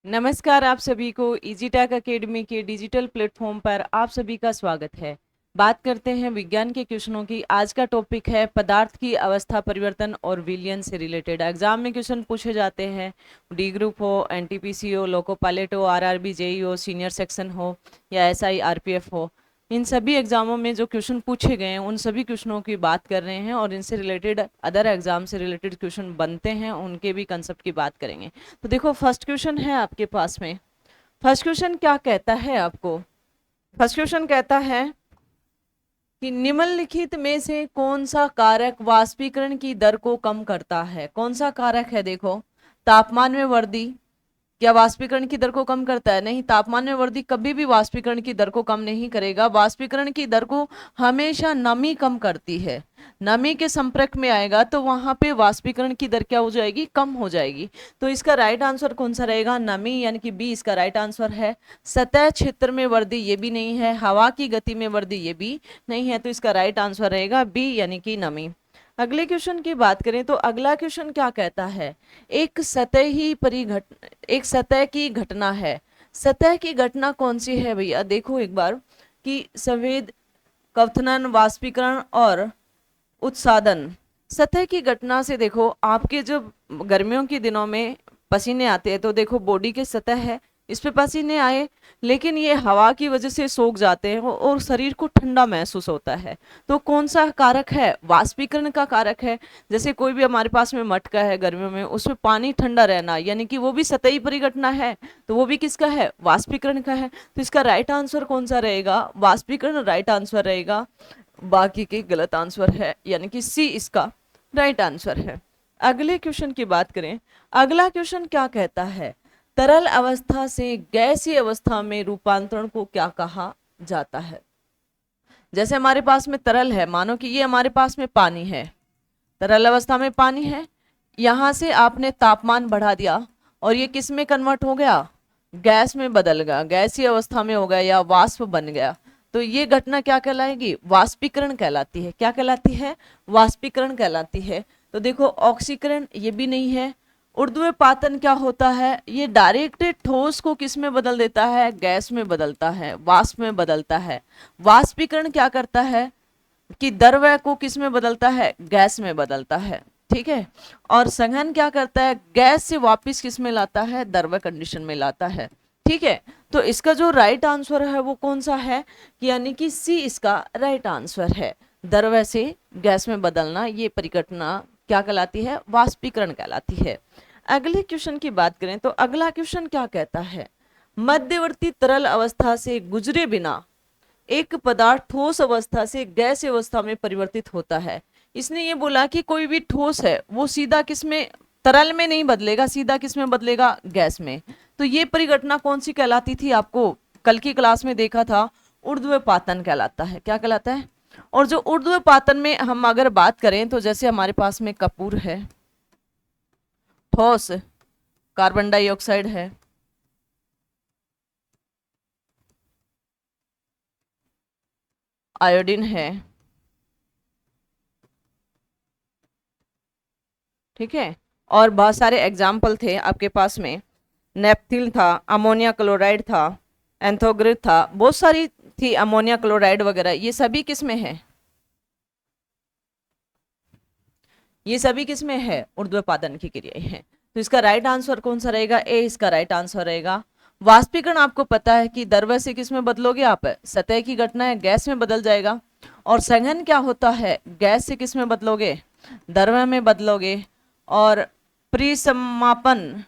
नमस्कार, आप सभी को इजी टैक अकेडमी के डिजिटल प्लेटफॉर्म पर आप सभी का स्वागत है। बात करते हैं विज्ञान के क्वेश्चनों की। आज का टॉपिक है पदार्थ की अवस्था परिवर्तन और विलयन से रिलेटेड। एग्जाम में क्वेश्चन पूछे जाते हैं, डी ग्रुप हो, एनटीपीसी हो, लोको पायलट हो, आरआरबी जेई हो, सीनियर सेक्शन हो या एसआई आरपीएफ हो। इन सभी एग्जामों में जो क्वेश्चन पूछे गए हैं उन सभी क्वेश्चनों की बात कर रहे हैं और इनसे रिलेटेड अदर एग्जाम से रिलेटेड क्वेश्चन बनते हैं उनके भी कंसेप्ट की बात करेंगे। तो देखो, फर्स्ट क्वेश्चन है आपके पास में। फर्स्ट क्वेश्चन क्या कहता है आपको? फर्स्ट क्वेश्चन कहता है कि निम्नलिखित में से कौन सा कारक वाष्पीकरण की दर को कम करता है? कौन सा कारक है? देखो, तापमान में वृद्धि क्या वाष्पीकरण की दर को कम करता है? नहीं, तापमान में वृद्धि कभी भी वाष्पीकरण की दर को कम नहीं करेगा। वाष्पीकरण की दर को हमेशा नमी कम करती है। नमी के संपर्क में आएगा तो वहां पे वाष्पीकरण की दर क्या हो जाएगी? कम हो जाएगी। तो इसका राइट आंसर कौन सा रहेगा? नमी, यानी कि बी इसका राइट आंसर है। सतह क्षेत्र में वृद्धि, ये भी नहीं है। हवा की गति में वृद्धि, ये भी नहीं है। तो इसका राइट आंसर रहेगा बी, यानी कि नमी। अगले क्वेश्चन की बात करें तो अगला क्वेश्चन क्या कहता है? एक सतह की घटना है। सतह की घटना कौन सी है भैया? देखो एक बार कि संवेद, क्वथनन, वाष्पीकरण और उत्सादन। सतह की घटना से देखो, आपके जो गर्मियों के दिनों में पसीने आते हैं तो देखो बॉडी के सतह है, इस पे पसीने आए, लेकिन ये हवा की वजह से सोख जाते हैं और शरीर को ठंडा महसूस होता है। तो कौन सा कारक है? वाष्पीकरण का कारक है। जैसे कोई भी हमारे पास में मटका है गर्मियों में, उसमें पानी ठंडा रहना, यानी कि वो भी सतही परिघटना है। तो वो भी किसका है? वाष्पीकरण का है। तो इसका राइट आंसर कौन सा रहेगा? वाष्पीकरण राइट आंसर रहेगा। बाकी के गलत आंसर है, यानी कि सी इसका राइट आंसर है। अगले क्वेश्चन की बात करें। अगला क्वेश्चन क्या कहता है? तरल अवस्था से गैसीय अवस्था में रूपांतरण को क्या कहा जाता है? जैसे हमारे पास में तरल है, मानो कि ये हमारे पास में पानी है, तरल अवस्था में पानी है, यहां से आपने तापमान बढ़ा दिया और ये किस में कन्वर्ट हो गया? गैस में बदल गया, गैसीय अवस्था में हो गया या वाष्प बन गया। तो ये घटना क्या कहलाएगी? वाष्पीकरण कहलाती है। क्या कहलाती है? वाष्पीकरण कहलाती है। तो देखो, ऑक्सीकरण ये भी नहीं है। ऊर्ध्वपातन क्या होता है? ये डायरेक्ट ठोस को किस में बदल देता है? गैस में बदलता है, वाष्प में बदलता है। वाष्पीकरण क्या करता है कि द्रव्य को किस में बदलता है? गैस में बदलता है। ठीक है। और संघनन क्या करता है? गैस से वापस किस में लाता है? द्रव्य कंडीशन में लाता है। ठीक है। तो इसका जो राइट आंसर है वो कौन सा है? यानी कि सी इसका राइट आंसर है। द्रव्य से गैस में बदलना, ये परिघटना क्या कहलाती है? वाष्पीकरण कहलाती है। अगले क्वेश्चन की बात करें तो अगला क्वेश्चन क्या कहता है? मध्यवर्ती तरल अवस्था से गुजरे बिना एक पदार्थ ठोस अवस्था से गैस अवस्था में परिवर्तित होता है। इसने ये बोला कि कोई भी ठोस है वो सीधा किस में? तरल में नहीं बदलेगा, सीधा किस में बदलेगा? गैस में। तो ये परिघटना कौन सी कहलाती थी? आपको कल की क्लास में देखा था, ऊर्ध्वपातन कहलाता है। क्या कहलाता है? और जो ऊर्ध्वपातन में हम अगर बात करें तो जैसे हमारे पास में कपूर है, ठोस, कार्बन डाइऑक्साइड है, आयोडीन है, ठीक है, और बहुत सारे एग्जाम्पल थे आपके पास में। नेपथिल था, अमोनिया क्लोराइड था, एंथोग्रिड था, बहुत सारी थी, अमोनिया क्लोराइड वगैरह। ये सभी किस में है? ये सभी किस में है? ऊर्ध्वपातन की क्रियाएं हैं। तो इसका राइट आंसर कौन सा रहेगा? ए इसका राइट आंसर रहेगा। वाष्पीकरण आपको पता है कि द्रव्य से किस में बदलोगे आप? सतह की घटना है, गैस में बदल जाएगा। और संघनन क्या होता है? गैस से किस में बदलोगे? द्रव्य में बदलोगे। और परिसमापन,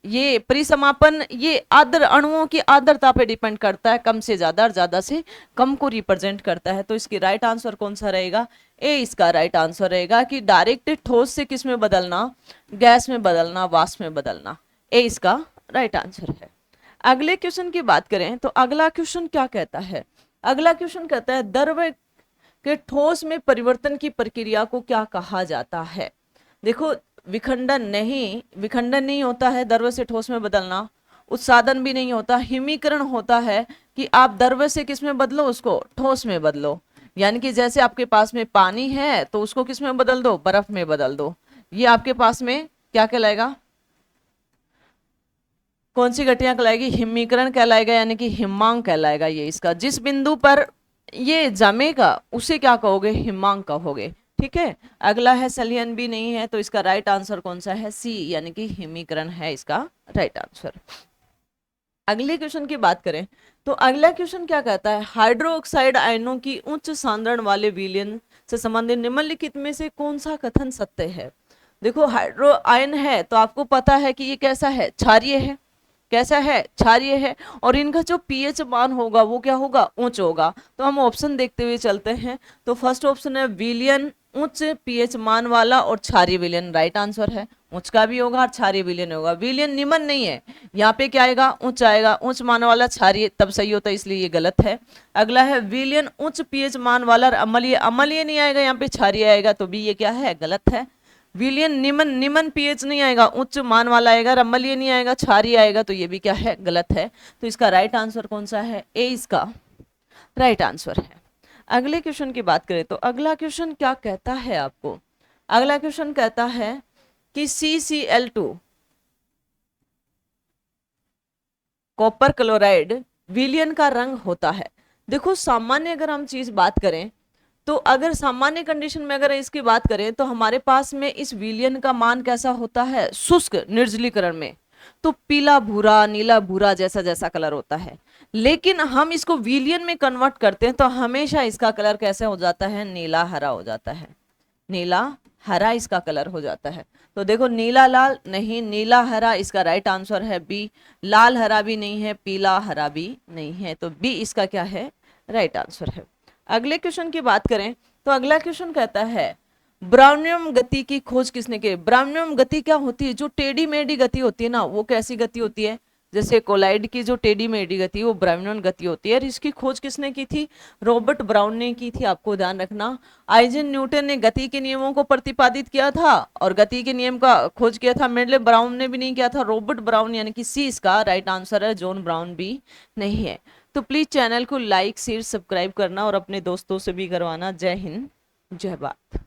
ये परिसमापन ये आर्द्र अणुओं की आर्द्रता पे डिपेंड करता है, कम से ज्यादा और ज्यादा से कम को रिप्रेजेंट करता है। तो इसकी राइट आंसर कौन सा रहेगा? ए इसका राइट आंसर रहेगा कि डायरेक्ट ठोस से किस में बदलना? गैस में बदलना, वाष्प में बदलना। ए इसका राइट आंसर है। अगले क्वेश्चन की बात करें तो अगला क्वेश्चन क्या कहता है? अगला क्वेश्चन कहता है द्रव्य के ठोस में परिवर्तन की प्रक्रिया को क्या कहा जाता है? देखो, विखंडन नहीं होता है द्रव्य से ठोस में बदलना। उत्सादन भी नहीं होता। हिमीकरण होता है कि आप द्रव्य से किस में बदलो? उसको ठोस में बदलो। यानी कि जैसे आपके पास में पानी है तो उसको किस में बदल दो? बर्फ में बदल दो। ये आपके पास में क्या कहलाएगा? कौन सी घटना कहलाएगी? हिमीकरण कहलाएगा, यानी कि हिमांक कहलाएगा ये इसका। जिस बिंदु पर ये जमेगा उसे क्या कहोगे? हिमांक कहोगे। ठीक है। अगला है सलियन भी नहीं है, तो इसका राइट आंसर कौन सा है? सी, यानी कि हिमीकरण है इसका राइट आंसर। अगले क्वेश्चन की बात करें तो अगला क्वेश्चन क्या कहता है? हाइड्रोक्साइड आयनों की उच्च सांद्रण वाले विलयन से संबंधित निम्नलिखित में से कौन सा कथन सत्य है? देखो, हाइड्रो आयन है तो आपको पता है कि ये कैसा है? क्षारीय है। कैसा है? क्षारीय है। और इनका जो पीएच मान होगा वो क्या होगा? उच्च होगा। तो हम ऑप्शन देखते हुए चलते हैं। तो फर्स्ट ऑप्शन है विलयन उच्च पीएच मान वाला और क्षारीय विलयन, राइट आंसर है। उच्च का भी होगा और क्षारीय विलयन होगा। विलयन निम्न नहीं है, यहाँ पे क्या आएगा? उच्च आएगा। उच्च मान वाला क्षारीय तब सही होता है, इसलिए ये गलत है। अगला है विलयन उच्च पीएच मान वाला और अम्लीय। अम्लीय नहीं आएगा, यहाँ पे क्षारीय आएगा, तो भी ये क्या है? गलत है। विलयन निम्न, निम्न पीएच नहीं आएगा, उच्च मान वाला आएगा। अम्लीय नहीं आएगा, क्षारीय आएगा, तो ये भी क्या है? गलत है। तो इसका राइट आंसर कौन सा है? ए इसका राइट आंसर है। अगले क्वेश्चन की बात करें तो अगला क्वेश्चन क्या कहता है आपको? अगला क्वेश्चन कहता है कि CCl2 कॉपर क्लोराइड विलयन का रंग होता है। देखो, सामान्य अगर हम चीज बात करें तो अगर सामान्य कंडीशन में अगर इसकी बात करें तो हमारे पास में इस विलयन का मान कैसा होता है? शुष्क निर्जलीकरण में तो पीला भूरा, नीला भूरा जैसा जैसा कलर होता है। लेकिन हम इसको विलयन में कन्वर्ट करते हैं तो हमेशा इसका कलर कैसे हो जाता है? नीला हरा हो जाता है। नीला हरा इसका कलर हो जाता है। तो देखो, नीला लाल नहीं, नीला हरा इसका राइट आंसर है बी। लाल हरा भी नहीं है, पीला हरा भी नहीं है, तो बी इसका क्या है? राइट आंसर है। अगले क्वेश्चन की बात करें तो अगला क्वेश्चन कहता है ब्राउनियम गति की खोज किसने की? ब्राउनियम गति क्या होती है? जो टेढ़ी मेढ़ी गति होती है ना, वो कैसी गति होती है? जैसे कोलाइड की जो टेढ़ी मेढ़ी गति वो ब्राउनियन गति होती है। और इसकी खोज किसने की थी? रॉबर्ट ब्राउन ने की थी, आपको ध्यान रखना। आइजन न्यूटन ने गति के नियमों को प्रतिपादित किया था और गति के नियम का खोज किया था। मेडले ब्राउन ने भी नहीं किया था, रॉबर्ट ब्राउन, यानी कि सी इसका राइट आंसर है। जॉन ब्राउन भी नहीं है। तो प्लीज चैनल को लाइक शेयर सब्सक्राइब करना और अपने दोस्तों से भी करवाना। जय हिंद, जय भारत।